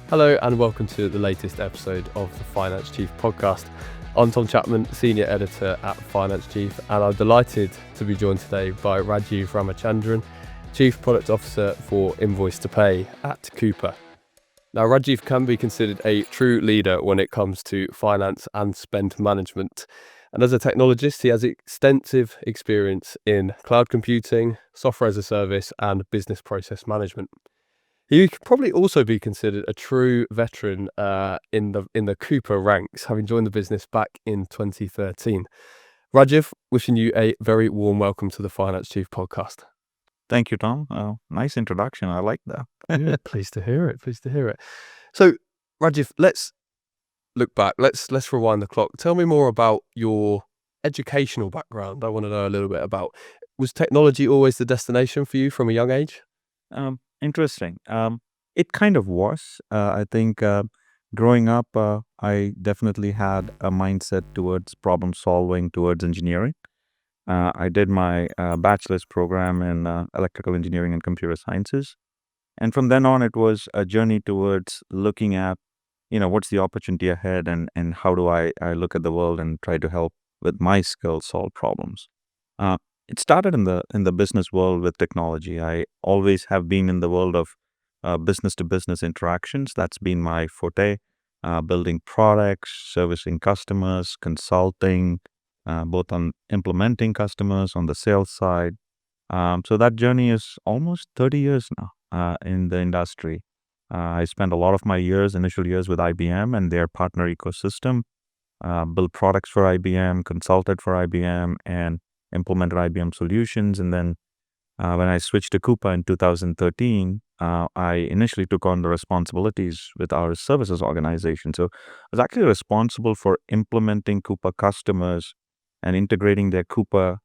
Hello and welcome to the latest episode of the Finance Chief podcast. I'm Tom Chapman, Senior Editor at Finance Chief, and I'm delighted to be joined today by Rajiv Ramachandran, Chief Product Officer for Invoice to Pay at Coupa. Now, Rajiv can be considered a true leader when it comes to finance and spend management. And as a technologist, he has extensive experience in cloud computing, software as a service, and business process management. He could probably also be considered a true veteran in the Coupa ranks, having joined the business back in 2013. Rajiv, wishing you a very warm welcome to the Finance Chief podcast. Thank you, Tom. Nice introduction. I like that. Yeah, pleased to hear it. So, Rajiv, let's look back. Let's rewind the clock. Tell me more about your educational background. I want to know a little bit about. Was technology always the destination for you from a young age? Interesting. It kind of was. I think growing up, I definitely had a mindset towards problem solving, towards engineering. I did my bachelor's program in electrical engineering and computer sciences. And from then on, it was a journey towards looking at, what's the opportunity ahead and how do I look at the world and try to help with my skills solve problems. Uh, it started in the business world with technology. I always have been in the world of business to business interactions. That's been my forte. Building products, servicing customers, consulting, both on implementing customers on the sales side. So that journey is almost 30 years now in the industry. I spent a lot of my initial years with IBM and their partner ecosystem, built products for IBM, consulted for IBM, and implemented IBM solutions. And then when I switched to Coupa in 2013, I initially took on the responsibilities with our services organization. So I was actually responsible for implementing Coupa customers and integrating their Coupa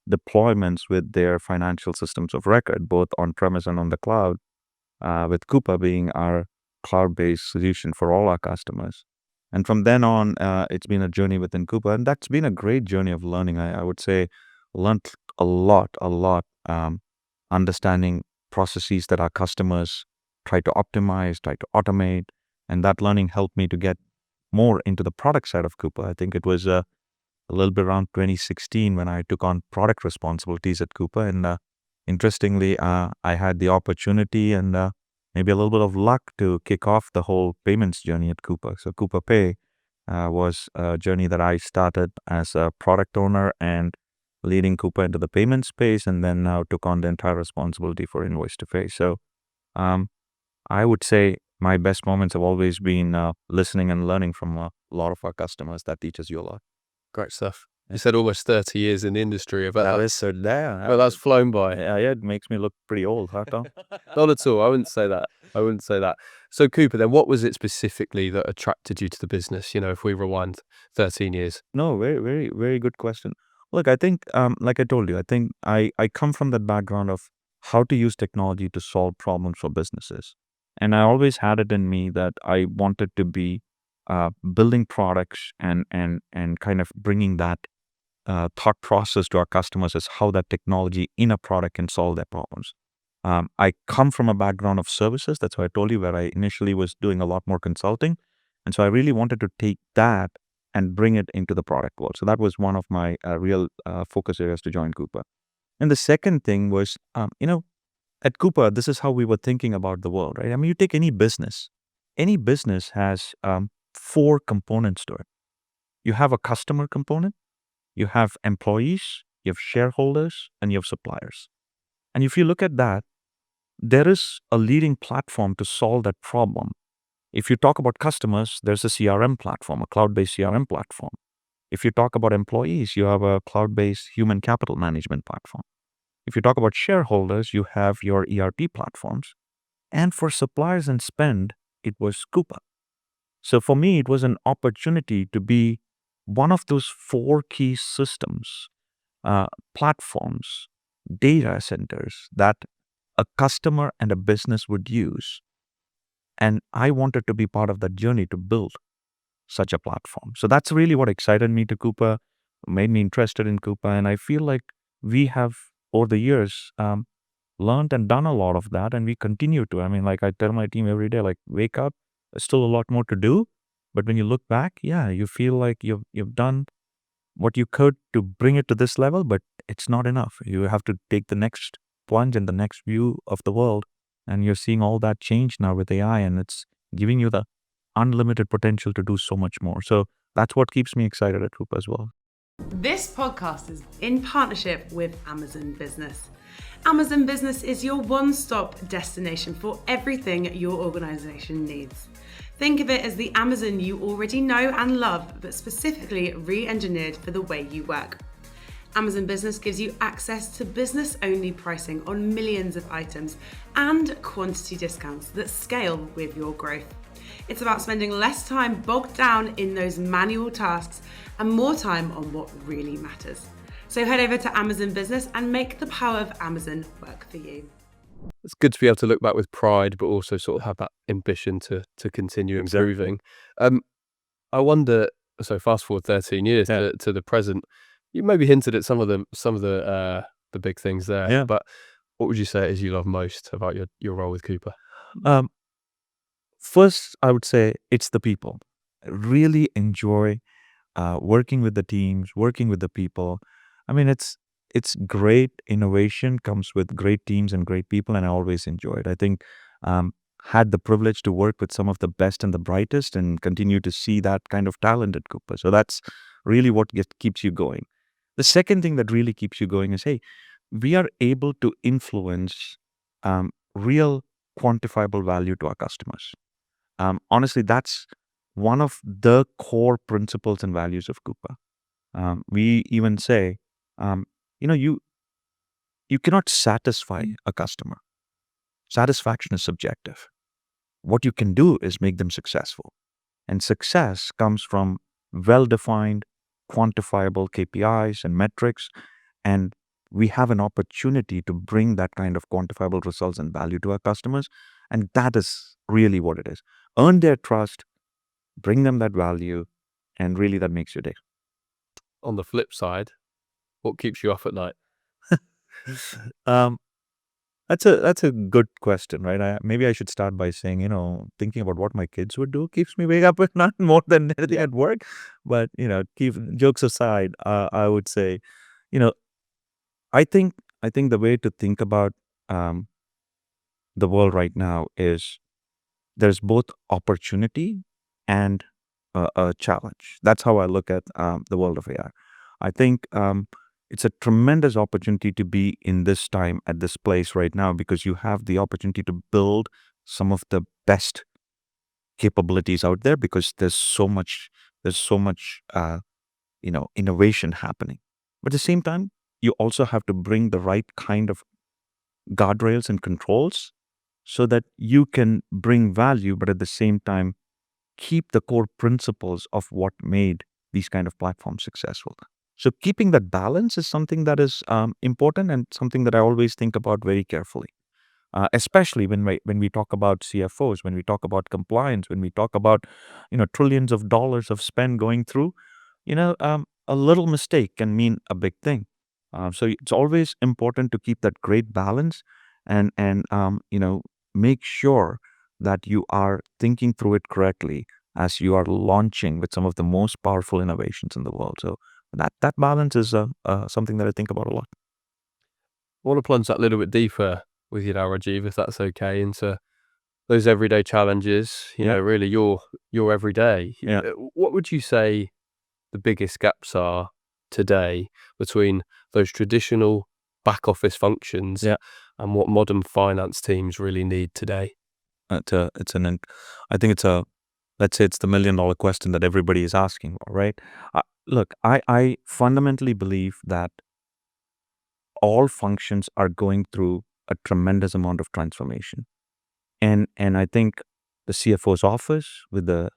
deployments with their financial systems of record, both on-premise and on the cloud, with Coupa being our cloud-based solution for all our customers. And from then on, it's been a journey within Coupa, and that's been a great journey of learning. I would say learned a lot, understanding processes that our customers try to optimize, try to automate, and that learning helped me to get more into the product side of Coupa. I think it was a little bit around 2016 when I took on product responsibilities at Coupa, and interestingly, I had the opportunity and maybe a little bit of luck to kick off the whole payments journey at Coupa. So Coupa Pay was a journey that I started as a product owner and leading Coupa into the payment space, and then now took on the entire responsibility for Invoice to Pay. So I would say my best moments have always been listening and learning from a lot of our customers. That teaches you a lot. Great stuff. You said almost 30 years in the industry. That is so there. Well, that's flown by. Yeah, it makes me look pretty old, huh, Tom? Not at all. I wouldn't say that. So Coupa, then what was it specifically that attracted you to the business? If we rewind 13 years. No, very, very, very good question. Look, I think, like I told you, I think I come from that background of how to use technology to solve problems for businesses. And I always had it in me that I wanted to be building products and kind of bringing that thought process to our customers as how that technology in a product can solve their problems. I come from a background of services. That's why I told you where I initially was doing a lot more consulting. And so I really wanted to take that and bring it into the product world. So that was one of my real focus areas to join Coupa. And the second thing was, at Coupa, this is how we were thinking about the world, right? I mean, you take any business has 4 components to it. You have a customer component, you have employees, you have shareholders, and you have suppliers. And if you look at that, there is a leading platform to solve that problem. If you talk about customers, there's a CRM platform, a cloud-based CRM platform. If you talk about employees, you have a cloud-based human capital management platform. If you talk about shareholders, you have your ERP platforms. And for suppliers and spend, it was Coupa. So for me, it was an opportunity to be one of those 4 key systems, platforms, data centers that a customer and a business would use. And I wanted to be part of that journey to build such a platform. So that's really what excited me to Coupa, made me interested in Coupa. And I feel like we have, over the years, learned and done a lot of that, and we continue to. I mean, like I tell my team every day, like wake up, there's still a lot more to do. But when you look back, yeah, you feel like you've done what you could to bring it to this level, but it's not enough. You have to take the next plunge and the next view of the world. And you're seeing all that change now with AI, and it's giving you the unlimited potential to do so much more. So that's what keeps me excited at Coupa as well. This podcast is in partnership with Amazon Business. Amazon Business is your one-stop destination for everything your organization needs. Think of it as the Amazon you already know and love, but specifically re-engineered for the way you work. Amazon Business gives you access to business-only pricing on millions of items and quantity discounts that scale with your growth. It's about spending less time bogged down in those manual tasks and more time on what really matters. So head over to Amazon Business and make the power of Amazon work for you. It's good to be able to look back with pride, but also sort of have that ambition to continue improving. I wonder, so fast forward 13 years to the present, you maybe hinted at some of the big things there, but what would you say is you love most about your role with Coupa? First, I would say it's the people. I really enjoy working with the teams, working with the people. I mean, it's great innovation comes with great teams and great people, and I always enjoy it. I think had the privilege to work with some of the best and the brightest, and continue to see that kind of talent at Coupa. So that's really what keeps you going. The second thing that really keeps you going is, hey, we are able to influence real quantifiable value to our customers. Honestly, that's one of the core principles and values of Coupa. We even say, you cannot satisfy a customer. Satisfaction is subjective. What you can do is make them successful. And success comes from well-defined, quantifiable KPIs and metrics. And we have an opportunity to bring that kind of quantifiable results and value to our customers. And that is really what it is. Earn their trust, bring them that value, and really that makes your day. On the flip side, what keeps you up at night? That's a good question, right? Maybe I should start by saying, thinking about what my kids would do keeps me wake up at night more than anything at work. But keep jokes aside, I would say, I think the way to think about the world right now is there's both opportunity and a challenge. That's how I look at the world of AI. I think it's a tremendous opportunity to be in this time at this place right now, because you have the opportunity to build some of the best capabilities out there, because there's so much innovation happening. But at the same time, you also have to bring the right kind of guardrails and controls so that you can bring value, but at the same time keep the core principles of what made these kind of platforms successful. So keeping that balance is something that is important, and something that I always think about very carefully, especially when we talk about CFOs, when we talk about compliance, when we talk about trillions of dollars of spend going through. A little mistake can mean a big thing. So it's always important to keep that great balance, and make sure that you are thinking through it correctly as you are launching with some of the most powerful innovations in the world. So that balance is something that I think about a lot. I want to plunge that a little bit deeper with you now, Rajiv, if that's okay, into those everyday challenges. Really your everyday. What would you say the biggest gaps are today between those traditional back office functions and what modern finance teams really need today? I think let's say it's the $1 million question that everybody is asking, right? Look, I fundamentally believe that all functions are going through a tremendous amount of transformation. And I think the CFO's office, with the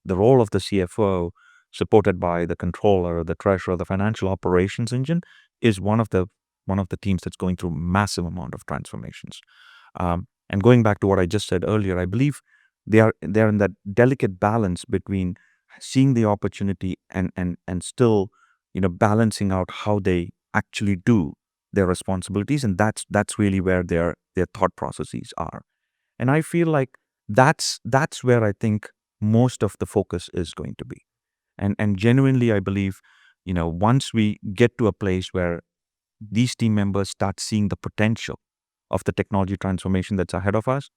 role of the CFO supported by the controller, the treasurer, the financial operations engine, is one of the teams that's going through massive amount of transformations. And going back to what I just said earlier, I believe they're in that delicate balance between seeing the opportunity and still balancing out how they actually do their responsibilities, and that's really where their thought processes are. And I feel like that's where I think most of the focus is going to be. And genuinely, I believe, once we get to a place where these team members start seeing the potential of the technology transformation that's ahead of us,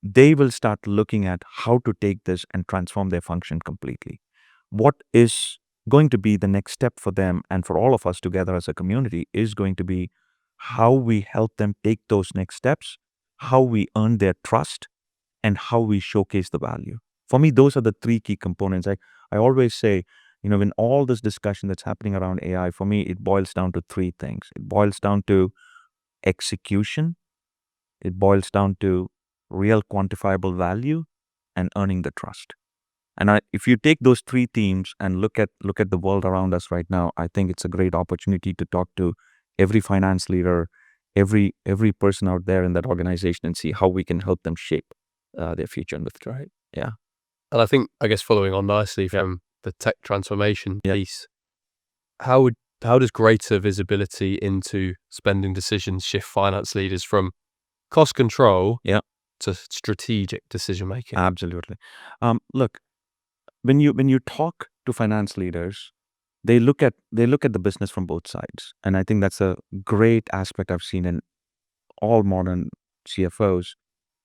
they will start looking at how to take this and transform their function completely. What is going to be the next step for them and for all of us together as a community is going to be how we help them take those next steps, how we earn their trust, and how we showcase the value. For me, those are the three key components. I always say, in all this discussion that's happening around AI, for me, it boils down to three things. It boils down to execution, it boils down to real quantifiable value, and earning the trust. And if you take those three themes and look at the world around us right now, I think it's a great opportunity to talk to every finance leader, every person out there in that organization, and see how we can help them shape their future. And with Right. Yeah. And I guess following on nicely from the tech transformation Yeah. piece, how does greater visibility into spending decisions shift finance leaders from cost control Yeah. to strategic decision making? Absolutely. Look, when you talk to finance leaders, they look at the business from both sides, and I think that's a great aspect I've seen in all modern CFOs.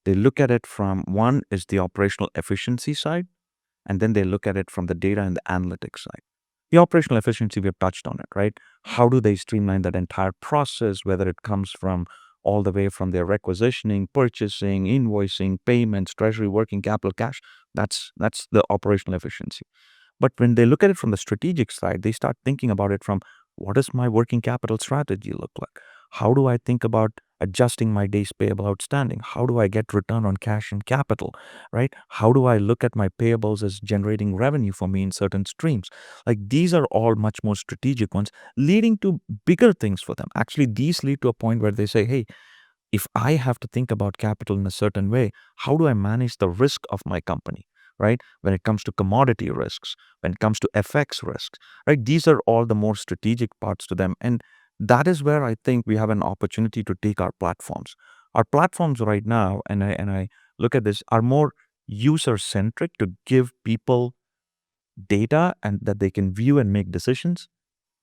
They look at it from, one is the operational efficiency side, and then they look at it from the data and the analytics side. The operational efficiency, we've touched on it, right? How do they streamline that entire process, whether it comes from all the way from their requisitioning, purchasing, invoicing, payments, treasury, working capital, cash? That's the operational efficiency. But when they look at it from the strategic side, they start thinking about it from, what does my working capital strategy look like? How do I think about adjusting my days payable outstanding? How do I get return on cash and capital, right? How do I look at my payables as generating revenue for me in certain streams? Like, these are all much more strategic ones, leading to bigger things for them. Actually, these lead to a point where they say, hey, if I have to think about capital in a certain way, how do I manage the risk of my company, right? When it comes to commodity risks, when it comes to FX risks, right? These are all the more strategic parts to them. And that is where I think we have an opportunity to take our platforms. Our platforms right now, and I look at this, are more user-centric to give people data and that they can view and make decisions.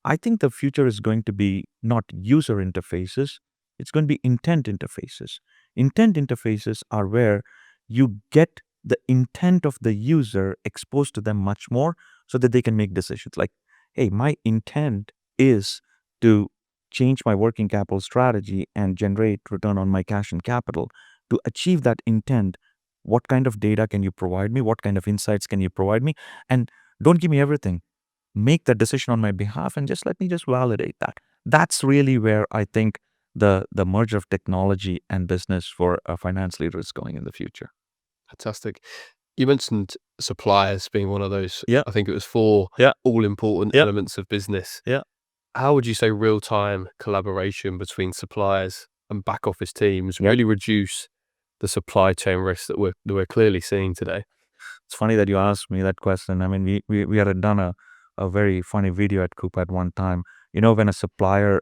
I think the future is going to be not user interfaces, it's going to be intent interfaces. Intent interfaces are where you get the intent of the user exposed to them much more so that they can make decisions. Like, hey, my intent is to change my working capital strategy and generate return on my cash and capital. To achieve that intent, what kind of data can you provide me? What kind of insights can you provide me? And don't give me everything, make that decision on my behalf, and just let me just validate that. That's really where I think the merger of technology and business for a finance leader is going in the future. Fantastic. You mentioned suppliers being one of those. Yeah. I think it was four Yeah. all important Yeah. elements of business. Yeah. How would you say real-time collaboration between suppliers and back office teams Yeah. really reduce the supply chain risks that we're clearly seeing today? It's funny that you asked me that question. I mean, we had done a very funny video at Coupa at one time. When a supplier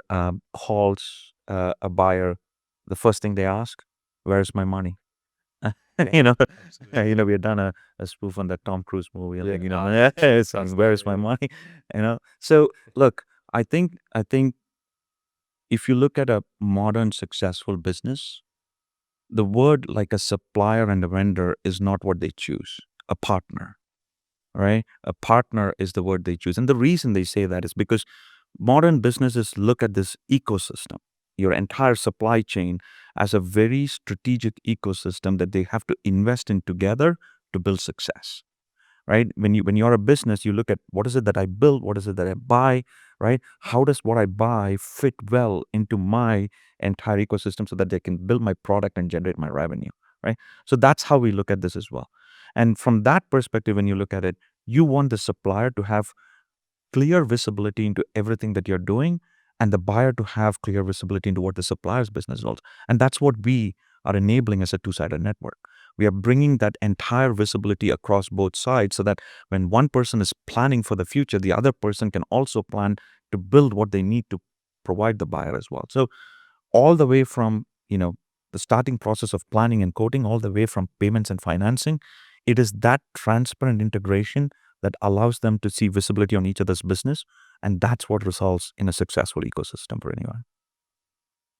calls a buyer, the first thing they ask, where's my money? We had done a spoof on that Tom Cruise movie. Yeah. Like, it's like, where's my money? So look, I think if you look at a modern successful business, the word like a supplier and a vendor is not what they choose. A partner, right? A partner is the word they choose. And the reason they say that is because modern businesses look at this ecosystem, your entire supply chain, as a very strategic ecosystem that they have to invest in together to build success, right? When you're a business, you look at, what is it that I build? What is it that I buy, right? How does what I buy fit well into my entire ecosystem so that they can build my product and generate my revenue, right? So that's how we look at this as well. And from that perspective, when you look at it, you want the supplier to have clear visibility into everything that you're doing, and the buyer to have clear visibility into what the supplier's business is. And that's what we are enabling as a two-sided network. We are bringing that entire visibility across both sides so that when one person is planning for the future, the other person can also plan to build what they need to provide the buyer as well. So all the way from, the starting process of planning and quoting, all the way from payments and financing, it is that transparent integration that allows them to see visibility on each other's business. And that's what results in a successful ecosystem for anyone.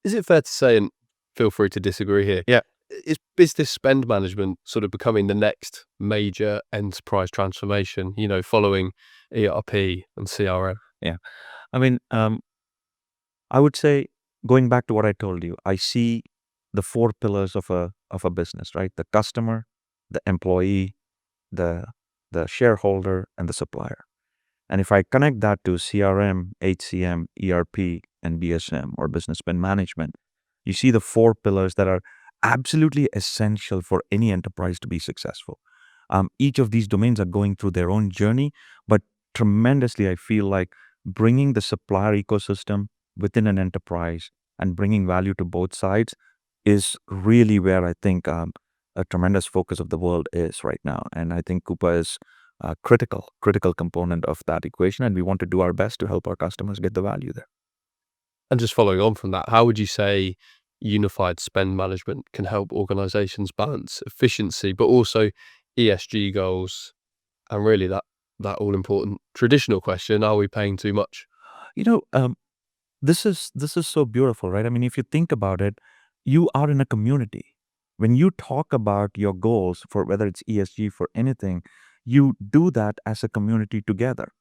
Is it fair to say, and feel free to disagree here, Yeah. is business spend management sort of becoming the next major enterprise transformation, following ERP and CRM? Yeah. I mean, I would say, going back to what I told you, I see the four pillars of a business, right? The customer, the employee, the shareholder, and the supplier. And if I connect that to CRM, HCM, ERP, and BSM, or business spend management, you see the four pillars that are absolutely essential for any enterprise to be successful. Each of these domains are going through their own journey, but tremendously, I feel like bringing the supplier ecosystem within an enterprise and bringing value to both sides is really where I think a tremendous focus of the world is right now. And I think Coupa is a critical component of that equation, and we want to do our best to help our customers get the value there. And just following on from that, how would you say unified spend management can help organizations balance efficiency, but also ESG goals, and really that all important traditional question, are we paying too much? This is so beautiful, right? I mean, if you think about it, you are in a community. When you talk about your goals, for whether it's ESG, for anything, you do that as a community together.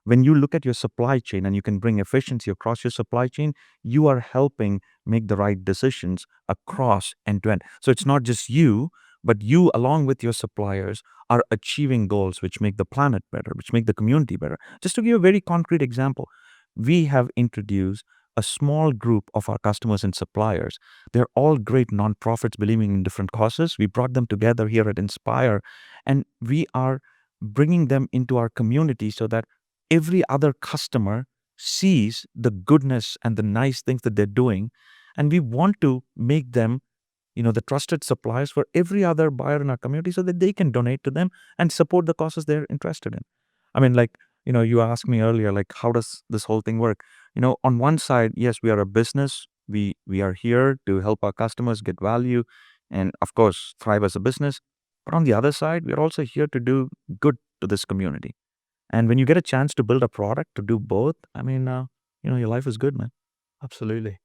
When you look at your supply chain and you can bring efficiency across your supply chain, you are helping make the right decisions across end to end. So it's not just you, but you, along with your suppliers, are achieving goals which make the planet better, which make the community better. Just to give a very concrete example, we have introduced a small group of our customers and suppliers. They're all great nonprofits believing in different causes. We brought them together here at Inspire, and we are bringing them into our community so that every other customer sees the goodness and the nice things that they're doing. And we want to make them, the trusted suppliers for every other buyer in our community so that they can donate to them and support the causes they're interested in. I mean, like, you asked me earlier, like, how does this whole thing work? On one side, yes, we are a business. We are here to help our customers get value and, of course, thrive as a business. But on the other side, we're also here to do good to this community. And when you get a chance to build a product to do both, I mean, your life is good, man. Absolutely.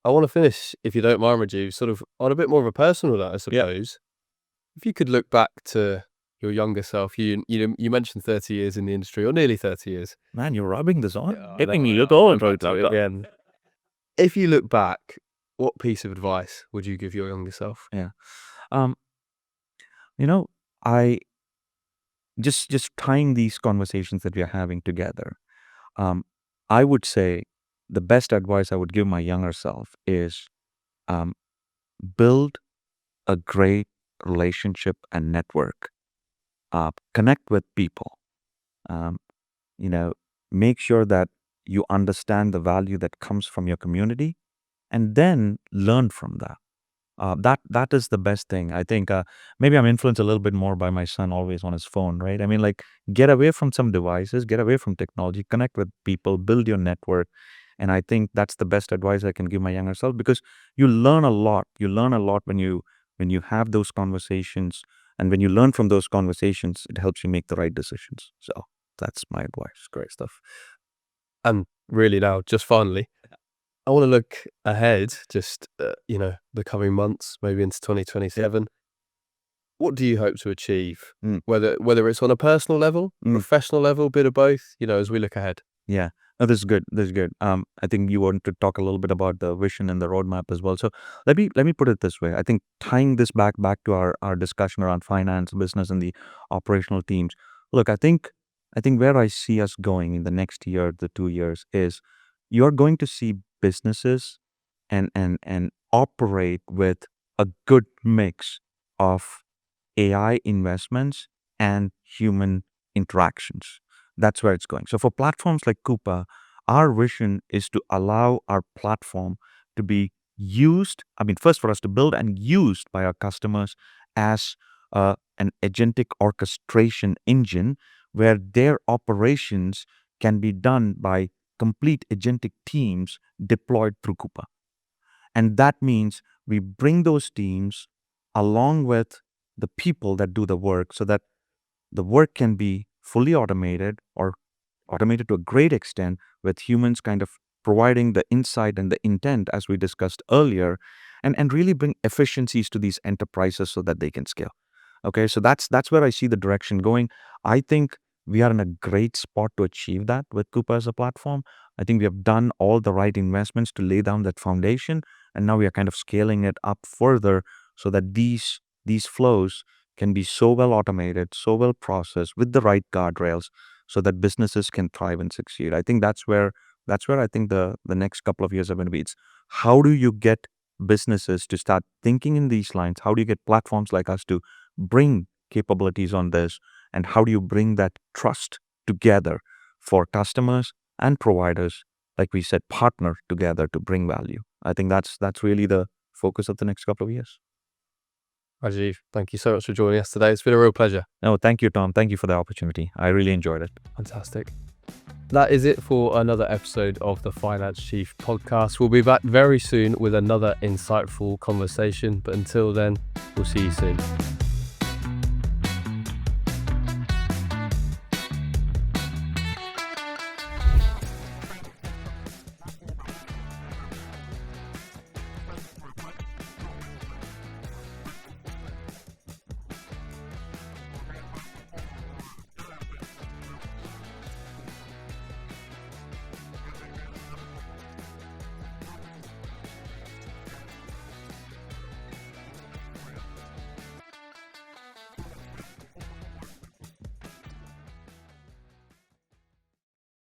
I want to finish, if you don't mind, Rajiv, sort of on a bit more of a personal note, I suppose. If you could look back to your younger self, you mentioned 30 years in the industry, or nearly 30 years. Man, you're rubbing this on. Again. If you look back, what piece of advice would you give your younger self? Yeah. I just tying these conversations that we are having together, I would say the best advice I would give my younger self is build a great relationship and network. Connect with people. Make sure that you understand the value that comes from your community, and then learn from that. That is the best thing. I think maybe I'm influenced a little bit more by my son always on his phone, right? I mean, like, get away from some devices, get away from technology, connect with people, build your network. And I think that's the best advice I can give my younger self, because you learn a lot. You learn a lot when you have those conversations. And when you learn from those conversations, it helps you make the right decisions. So that's my advice. Great stuff. And really now, just finally, I want to look ahead, just, the coming months, maybe into 2027. What do you hope to achieve? Whether it's on a personal level, professional level, bit of both, as we look ahead? Yeah, no, this is good. I think you want to talk a little bit about the vision and the roadmap as well. So let me put it this way. I think tying this back to our discussion around finance, business, and the operational teams. Look, I think where I see us going in the next year, the 2 years, is you're going to see businesses and operate with a good mix of AI investments and human interactions. That's where it's going. So for platforms like Coupa, our vision is to allow our platform to be used, first for us to build and used by our customers as an agentic orchestration engine where their operations can be done by complete agentic teams deployed through Coupa. And that means we bring those teams along with the people that do the work so that the work can be fully automated or automated to a great extent, with humans kind of providing the insight and the intent, as we discussed earlier, and really bring efficiencies to these enterprises so that they can scale. Okay, so that's where I see the direction going. I think we are in a great spot to achieve that with Coupa as a platform. I think we have done all the right investments to lay down that foundation, and now we are kind of scaling it up further so that these flows can be so well automated, so well processed with the right guardrails, so that businesses can thrive and succeed. I think that's where I think the next couple of years are going to be. It's how do you get businesses to start thinking in these lines? How do you get platforms like us to bring capabilities on this? And how do you bring that trust together for customers and providers, like we said, partner together to bring value? I think that's really the focus of the next couple of years. Rajiv, thank you so much for joining us today. It's been a real pleasure. No, thank you, Tom. Thank you for the opportunity. I really enjoyed it. Fantastic. That is it for another episode of the Finance Chief podcast. We'll be back very soon with another insightful conversation. But until then, we'll see you soon.